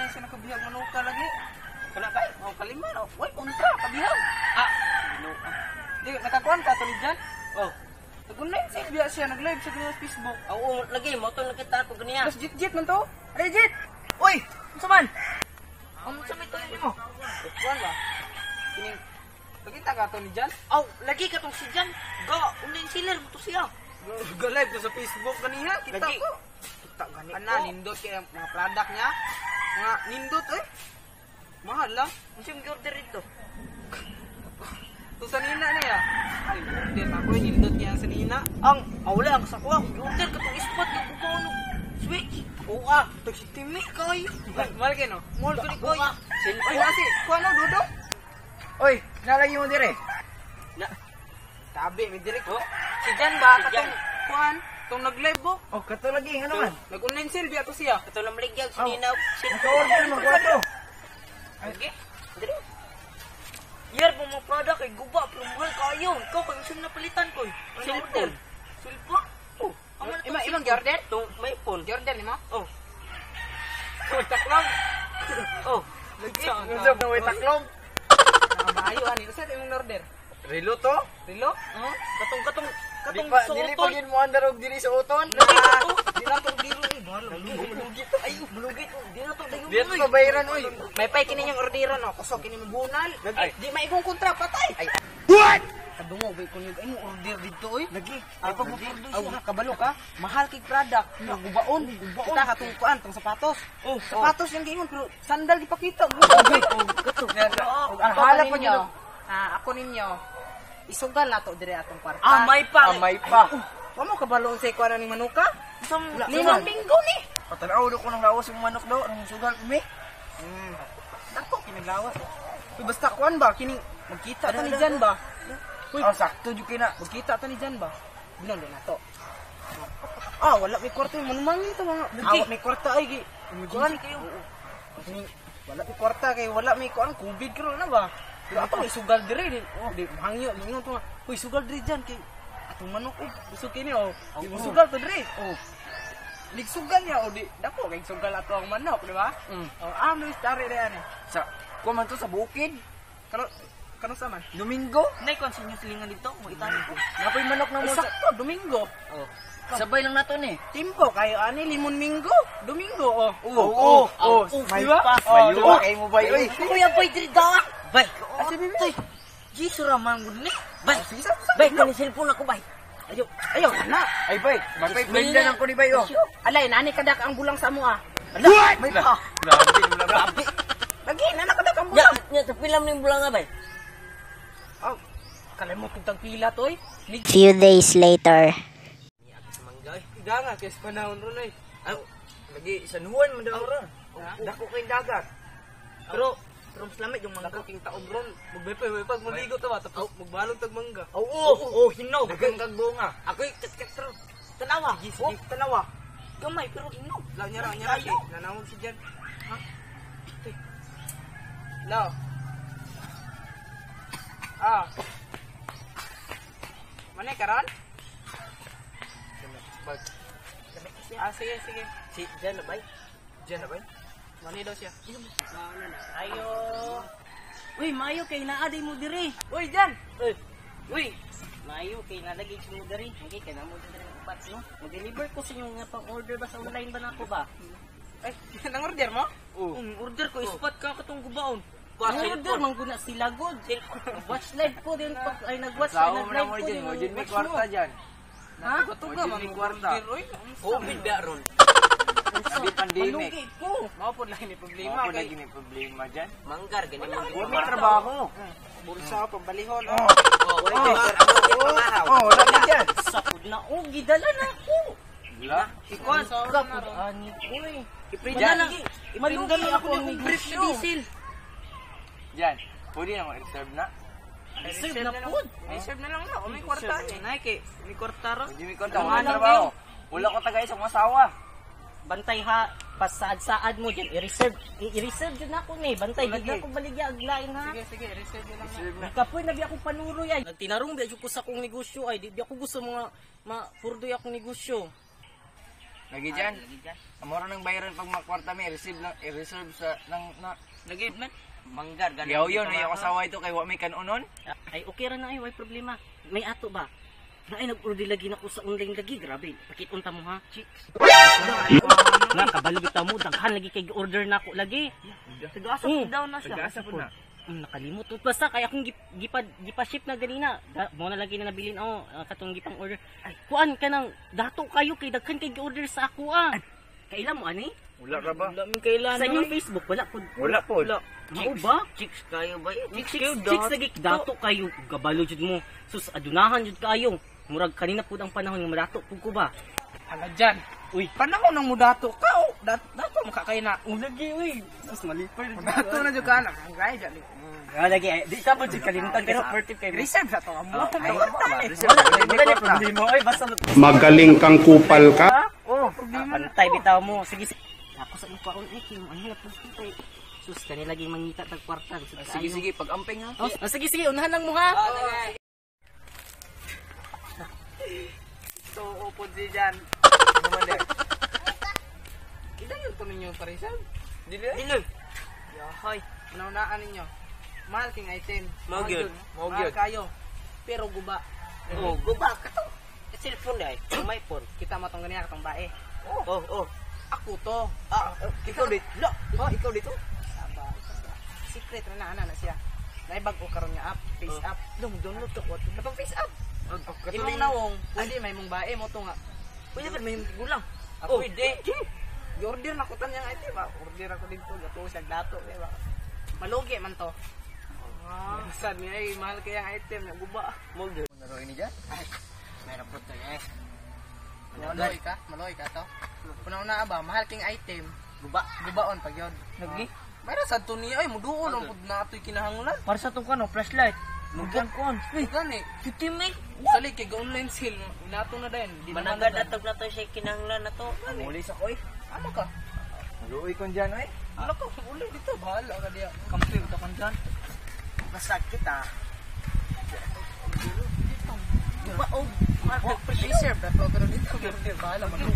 na siya nakabihag manuka lagi. Wala kay, mau kalima no. Why kontra kabihag? Ah, manuka. Di nakakuan ka to ni Jan? Oh. Nagunay siya nag-live sa kanyang Facebook. Oo, lagi mo to nakita ko ganiya. Mas jit man to. Ay jit. Oy, unsa man? Ang sabi to mo. Kuan ba? Kining Nakita ka to ni Jan? Aw, lagi ka tong si Jan. Ga, online seller mo to siya. Go-live ko sa Facebook kaniya. Kita Lagi. ko. Kita gani ko. Ana, nindot kaya mga product niya. Mga nindot eh. Mahal lang. Unsa yung order dito? To sa nina niya. Ay, order ako nindot kaya sa nina. Ang, wala ang sakwa. Order ka tong spot ng kukuno. Switch. Oo ah, to si Timmy kay. Mahal kayo no? Mall ko ni koy. Ay, nasi. Kuha no, Dodo? Oy, nalagi mo dire. Na, Tabi, may dire ko. si Jan ba? Katong, Katong, kuhan, itong nag-live mo. Oh, kato lagi, ano man? Nag-online sale, biya to siya. katong lamligyan sa ninaw. Naka-order mo, kwarto. Lagi. Diri. Yar mo mga product kay guba, pero mahal kayo. Ikaw kay usong napalitan ko. Cellphone. Cellphone? Oh. Ang mga Imang imang Jordan? Itong may phone. Jordan ni mo? Oh. Kutak lang. Oh. Lagi. Nusog na way taklong. Nakabayo ani. Usa imong order. Relo to? Relo? Katong Dili pa suoton. gid mo andarog diri sa uton. Di na tong biro ni balo. Malugit. Ay, malugit. Di na to dayon. Di to bayaran oy. May pay kini yung orderan no. Kusog kini mo bunal. Di maigong kontra patay. Ay. Kadungo bay kun yung imong order dito oy. Lagi. Ay pag mo kabalo ka, mahal kay product. Gubaon. Kita katong kuan tong sapatos. Oh, sapatos yung giingon pero sandal gipakita. Kato. Ang hala pa niyo. Ako ninyo. Isugal na to dire atong kwarta. Ah, may pa. Amay pa. Wa mo kabalo sa ikuan ni manuka? Isang Limang linggo ni. Patanaw do ko nang lawas yung manok do, nang sugal mi. Dako kinaglawas. Uy, basta kuan ba kining magkita ta ni Jan ba? Uy, Sakto jud kina. magkita ta ni Jan ba? Binalo na to. Wala may kwarta yung manumangin to mga. Awat may kwarta ay gi. Kuan kayo. Wala may kwarta kay wala may kuan kubig karo na ba? Pero ako may sugal dire di. Di hangyo lingon to. Uy, sugal dire Jan kay atong manok gusto kini Di mo sugal to dire. Nigsugal niya di dako kay sugal ato ang manok, di ba? May story re ani. Sa ko man to sa bukid. Kano sa man? Domingo. Nay kon sinyo silingan dito, mo itani ko. Napoy manok na mo sa Sakto, Domingo. sabay lang nato ni. Timpo kayo ani limon minggo, Domingo May diba? pa. Mayo kay mo bay oy. Kuya bay diri daw. Bay. Asa bibi? Jisu raman gud ni. Bay. Sige, Bay kani cellphone ako bay. Ayo, na. Ay bay, magpay benda nang ko ni bay oh. Alay, nani kadak ang bulang sa mo May pa. Grabe. Lagi na nakadak ang Ya, bulang. nya sa film ning bulang nga bay. Kalimot kitang pila to eh. Few days later. Manggay. Ida nga, kes panahon ron eh. Ay, Lagi sa nuwan man daw ra. Dako kay dagat. pero mas lamig yung Ako mangga. king taog ron. Magbay pag maligo ta ba tapos magbalong tag mangga. Oo, hinog. Dagang kag bunga. Ako ket tanawa. Oh, tanawa. Gamay pero hinog. Law nyara nyara. Nanawon si Jan. Ha? Law. Manay karon? Sige. Si Jan na bay. Jan na ba? Manay daw siya. Ayo. Uy, mayo kay naaday mo diri. Uy, Jan! Uy, mayo kay nalagay sa mo diri. Okay, kay namo diri ang box no. Mag-deliver ko sa inyo nga pang order ba sa online ba nako ba? Ay, nang order mo? Order ko spot ka katong gubaon. Ang Order man guna sila god. Watch live ko din pag ay nag-watch ay Sawo mo na nag-live mo ko dyan. din. Mo dyan may watch kwarta mo. dyan. Ha? Tuga man May kwarta. Oy, Oh, bida ron. Di pandemic. Malugi ko. mao pod lang ni problema Ako kay lagi may problema dyan. Manggar gani mo. Huwag may trabaho. bulsa pambalihon. Wala ka dyan. Sapod na og gidala na ko. Wala. Ikuan sa oras Kapod na. ani ko eh. Iprinda lang. Malugi ako ng ng brief negosyo. na diesel. Dyan. Pwede na ma-reserve na. Reserve na pod. Reserve na lang na. O may kwarta ni. Nike, may kwarta ro. Hindi may konta. Wala trabaho. Wala ko tagay sa mga asawa. Bantay ha, pasaad-saad mo dyan, i-reserve dyan ako ni, bantay, di na ako baligya, aglain ha. Sige, reserve na lang na. Reserve na. Kapoy na bi ako panuroy ay. Nagtinarong bi ko sa akong negosyo ay, di ako gusto mga purdoy akong negosyo. Lagi dyan. Lagi dyan. Amora nang bayaran pag makwarta may i-reserve sa nang na. Lagi man. Manggar ganun. Yaw yun, ay kasawa ito kay wa may kanunon. Ay, okay ra na ay, way problema. May ato ba? Na ay, nag-order lagi na ko sa online lagi. Grabe, pakitunta mo ha, chicks. Na, kabalo bitaw mo, daghan lagi kay order na ako lagi. Tagasa po daw na siya. Tagasa po na. Nakalimot ko. Basta, kaya akong gipa-ship na ganina. Mo na lagi na nabilin ako, katong gipang order. Ay, kuan ka nang, dato kayo kay daghan kay order sa ako ah. Kailan mo, ani? Wala ra ba? Wala mi kailan. Sa inyong Facebook, wala po. Wala po. Mao ba? Chicks kayo ba? Chicks lagi dato kayo, gabalo jud mo. Sus, adunahan jud kayo. Murag kanina pud ang panahon nga madato pud ko ba. Hala dyan. Uy, Panahon ng mudato ka, oh. Dato mo kakay na. ulagi uy. Mas malipay. Mudato na dyan ka na. Ang gaya dyan. Lagi, di ka po jud kalimutan pero furtive kayo. Reserve sa to. Amo. Wala ni problema. Oy, basta Magaling kang kupal ka. Oh, problema na. pantay bitaw mo. Sige, sige. Ako sa mukha on ano na po sus kanila lagi mangita tag kwarta. Sige, pag amping ha. Oh, sige, sige, unahan lang mo ha. So, upod di dyan. Naman din. Kailan yun po ninyo parisan? Dili. Yahay. Naunaan ninyo. Mahal king item. Mahal yun. Mahal kayo. Pero guba. Oh, guba ka to. Cellphone dai. May phone. Kita mo tong ganyan katong bae. Oh. Ako to. Ikaw dito. Oh, ikaw dito. Aba. Secret na na siya. Naibag ko karon nga app, face app. Download ka ko. Katong face app. Imong nawong, pwede may mong bae mo to nga. Pwede ba may gulang? Oh, Pwede. I-order na ko tanyang item ba? Order ako dito, gato sa dato, di ba? Malugi man to. Sad niya ay mahal kaya ang item na guba. Molder. Naro ini dyan. Meron po to eh. Maloy ka to. Punaw na ba, mahal king item. Guba. Gubaon pag yun. Lagi. Mayroon sa to niya ay muduon ang pud na ato'y kinahanglan. Para sa tong kano flashlight. Mugan kon. Uy, gani. 50 meg. Sali kay online sale nato na din. Di naman Managad na. atog na to siya kinahanglan na to. Muli sa koy. Ano ka? Luoy kon dyan ay. Ano ka? Uli dito, bahala ka diya. Kampi ka kan dyan. Masakit ah. Guba oh. Reserve na to, pero dito, bahala man.